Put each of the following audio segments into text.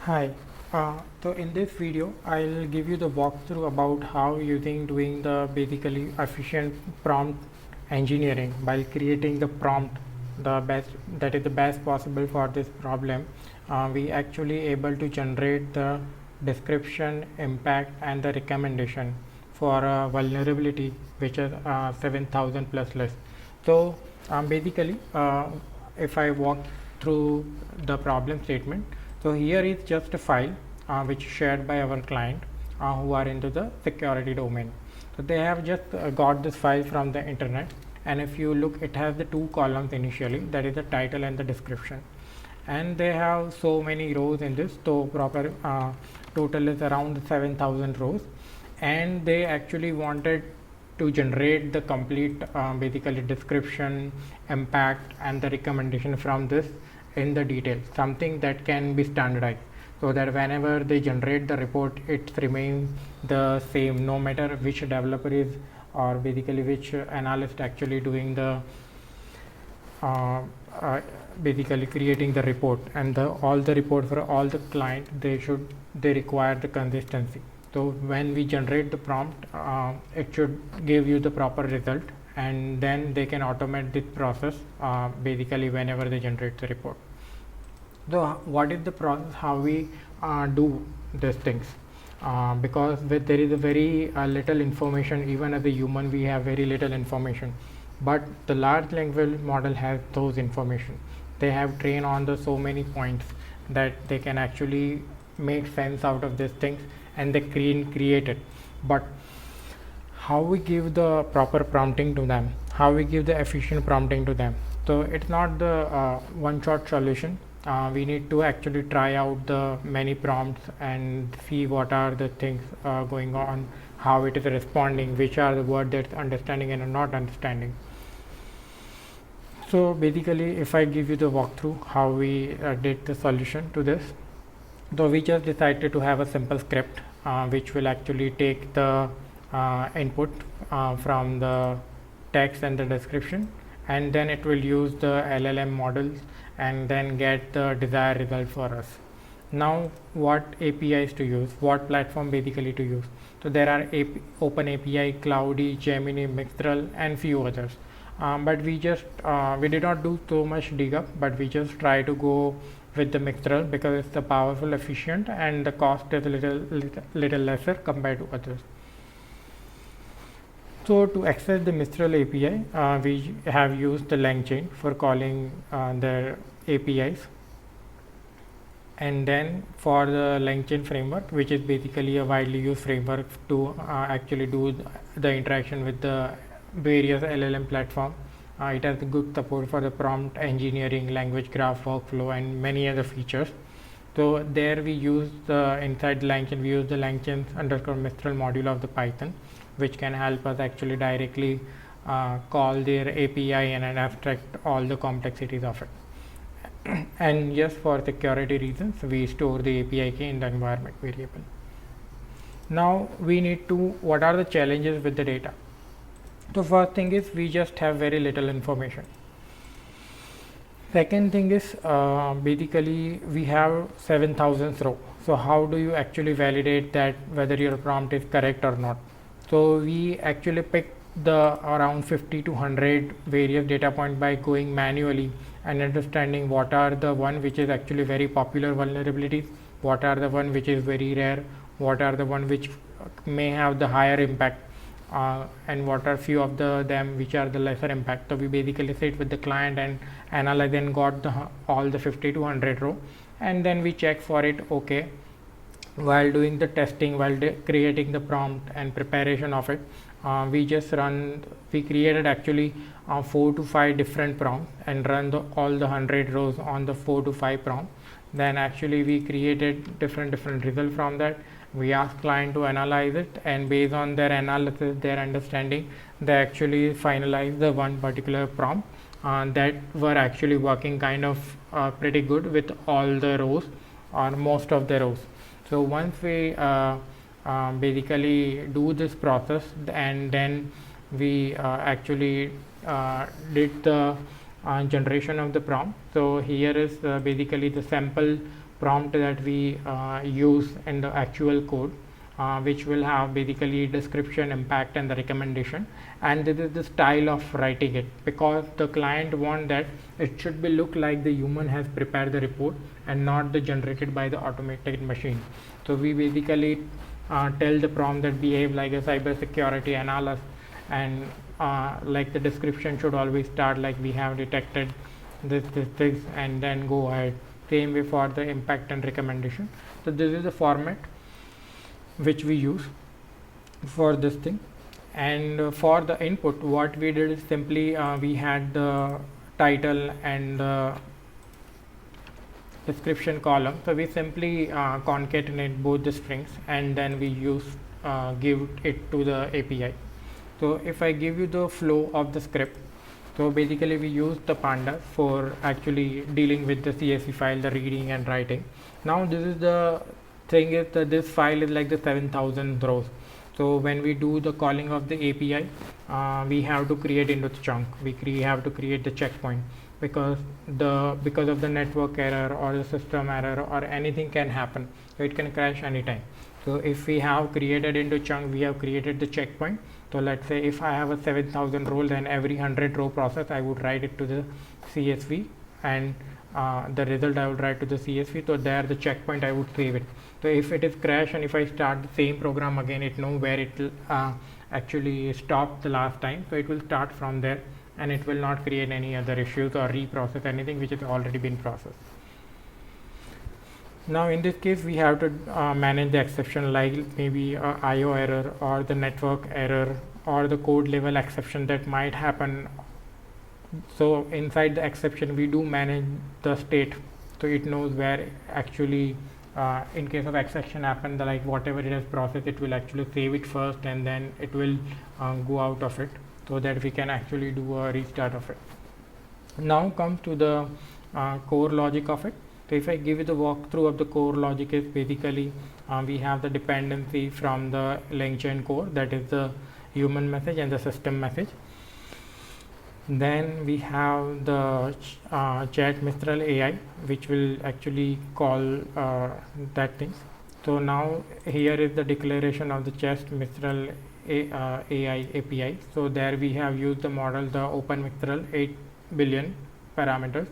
Hi. So in this video, I'll give you the walkthrough about how doing the basically efficient prompt engineering while creating the prompt the best that is the best possible for this problem. We actually able to generate the description, impact, and the recommendation for a vulnerability which is 7,000 plus list. So if I walk through the problem statement, so here is just a file which is shared by our client who are into the security domain. So they have just got this file from the internet, and if you look, it has the two columns initially, that is the title and the description, and they have so many rows in this. So proper total is around 7,000 rows, and they actually wanted to generate the complete basically description, impact, and the recommendation from this in the detail, something that can be standardized, so that whenever they generate the report, it remains the same no matter which developer is or basically which analyst actually doing the basically creating the report, and all the report for all the client, they require the consistency. So when we generate the prompt, it should give you the proper result, and then they can automate this process basically whenever they generate the report. So what is the process, how we do these things? Because there is a very little information. Even as a human, we have very little information, but the large language model has those information. They have trained on the so many points that they can actually make sense out of these things, and they create it. But how we give the proper prompting to them, how we give the efficient prompting to them? So it's not the one shot solution. We need to actually try out the many prompts and see what are the things going on, how it is responding, which are the words that's understanding and not understanding. So basically, if I give you the walkthrough how we did the solution to this, so we just decided to have a simple script which will actually take the input from the text and the description, and then it will use the LLM models and then get the desired result for us. Now what APIs to use, what platform basically to use? So there are Open API, Cloudy, Gemini, Mixtral, and few others. But we did not do so much dig up, but we just try to go with the Mixtral because it's the powerful, efficient, and the cost is a little lesser compared to others. So to access the Mistral API, we have used the LangChain for calling their APIs, and then for the LangChain framework, which is basically a widely used framework to actually do the interaction with the various LLM platform. It has good support for the prompt engineering, language graph workflow, and many other features. So there we use inside LangChain, we use the LangChain _ Mistral module of the Python, which can help us actually directly call their API and abstract all the complexities of it. And yes, for security reasons, we store the API key in the environment variable. Now we need to, what are the challenges with the data? So first thing is we just have very little information. Second thing is basically we have 7,000 row. So how do you actually validate that whether your prompt is correct or not? So we actually pick the around 50 to 100 various data points by going manually and understanding what are the one which is actually very popular vulnerabilities, what are the one which is very rare, what are the one which may have the higher impact, and what are few of them which are the lesser impact. So we basically sit with the client and analyze and got all the 50 to 100 row, and then we check for it. Okay, while doing the testing, while creating the prompt and preparation of it, we created actually 4 to 5 different prompts and run all the 100 rows on the 4 to 5 prompts. Then actually we created different results from that. We asked client to analyze it, and based on their analysis, their understanding, they actually finalized the one particular prompt that were actually working kind of pretty good with all the rows or most of the rows. So once we basically do this process, and then we actually did the generation of the prompt. So here is basically the sample prompt that we use in the actual code, which will have basically description, impact, and the recommendation. And this is the style of writing it, because the client want that it should be look like the human has prepared the report and not the generated by the automated machine. So we basically tell the prompt that behave like a cyber security analyst, and like the description should always start like we have detected this, and then go ahead. Same way for the impact and recommendation. So this is the format which we use for this thing. And for the input, what we did is simply we had the title and the description column. So we simply concatenate both the strings, and then we give it to the API. So if I give you the flow of the script, so basically we use the pandas for actually dealing with the CSV file, the reading and writing. Now this is the thing is that this file is like the 7,000 rows. So when we do the calling of the API, we have to create into the chunk. We have to create the checkpoint, because of the network error or the system error or anything can happen. So it can crash anytime. So if we have created into chunk, we have created the checkpoint. So let's say if I have a 7,000 row, then every 100 row process I would write it to the CSV, and the result I would write to the CSV. So there the checkpoint I would save it. So if it is crash and if I start the same program again, it know where it will actually stop the last time. So it will start from there, and it will not create any other issues or reprocess anything which has already been processed. Now in this case we have to manage the exception, like maybe IO error or the network error or the code level exception that might happen. So inside the exception we do manage the state, so it knows where actually in case of exception happen, like whatever it has processed, it will actually save it first and then it will go out of it, so that we can actually do a restart of it. Now comes to the core logic of it. So if I give you the walkthrough of the core logic, is basically we have the dependency from the LangChain core, that is the human message and the system message. Then we have the chat Mistral AI, which will actually call that thing. So now here is the declaration of the chat Mistral AI API. So there we have used the model, the Open Mistral 8 billion parameters.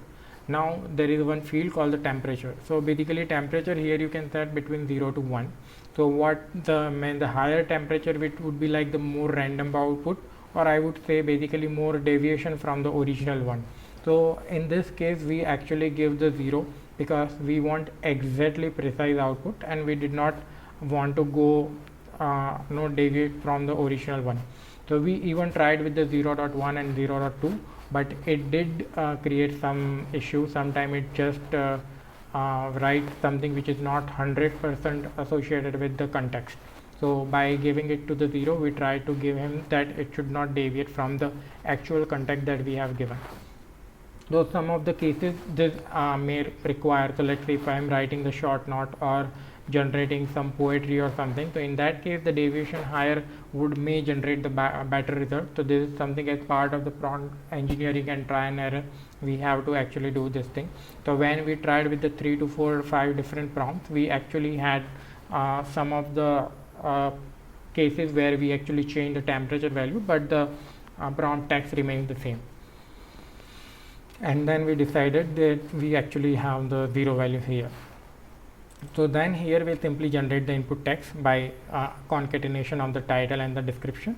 Now there is one field called the temperature. So basically temperature here you can set between 0 to 1. So what the higher temperature, which would be like the more random output, or I would say basically more deviation from the original one. So in this case we actually give the 0, because we want exactly precise output and we did not want to go no deviate from the original one. So we even tried with the 0.1 and 0.2, but it did create some issue. Sometime it just writes something which is not 100% associated with the context. So by giving it to the 0, we try to give him that it should not deviate from the actual context that we have given. Though some of the cases this may require, so let's say if I am writing the short note or generating some poetry or something, so in that case the deviation higher may generate the better result. So this is something as part of the prompt engineering and try and error, we have to actually do this thing. So when we tried with the 3 to 4 or 5 different prompts, we actually had some of the cases where we actually change the temperature value, but the prompt text remains the same. And then we decided that we actually have the 0 value here. So then here we simply generate the input text by concatenation of the title and the description.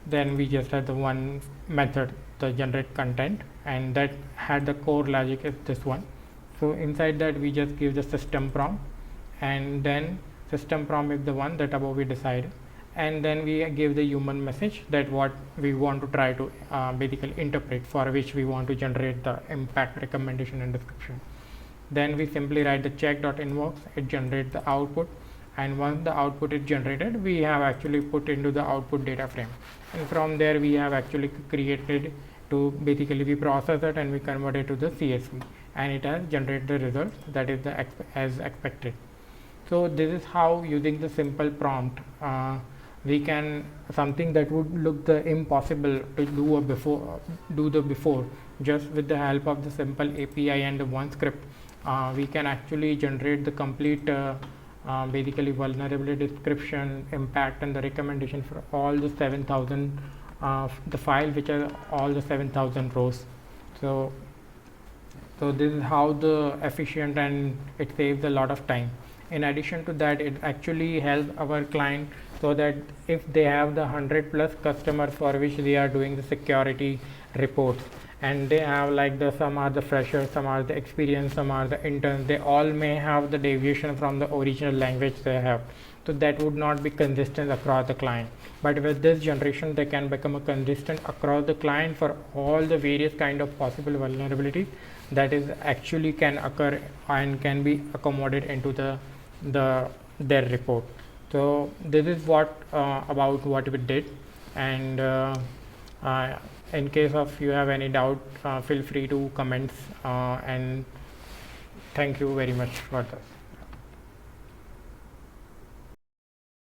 Then we just had the one method, the generate content, and that had the core logic is this one. So inside that we just give the system prompt, and then system prompt is the one that above we decided, and then we give the human message, that what we want to try to basically interpret, for which we want to generate the impact, recommendation and description. Then we simply write the check.invox, it generates the output, and once the output is generated, we have actually put into the output data frame, and from there we have actually created to basically we process it and we convert it to the CSV, and it has generated the results that is the as expected. So this is how, using the simple prompt, we can something that would look the impossible to do before, just with the help of the simple API and the one script, we can actually generate the complete basically vulnerability description, impact, and the recommendation for all the 7,000 the file which are all the 7,000 rows. So this is how the efficient, and it saves a lot of time. In addition to that, it actually helps our client, so that if they have the 100 plus customers for which they are doing the security reports, and they have like the some are the freshers, some are the experienced, some are the interns, they all may have the deviation from the original language they have, so that would not be consistent across the client. But with this generation, they can become a consistent across the client for all the various kind of possible vulnerabilities that is actually can occur and can be accommodated into their report. So this is what about what we did. And in case of you have any doubt, feel free to comments, and thank you very much for this.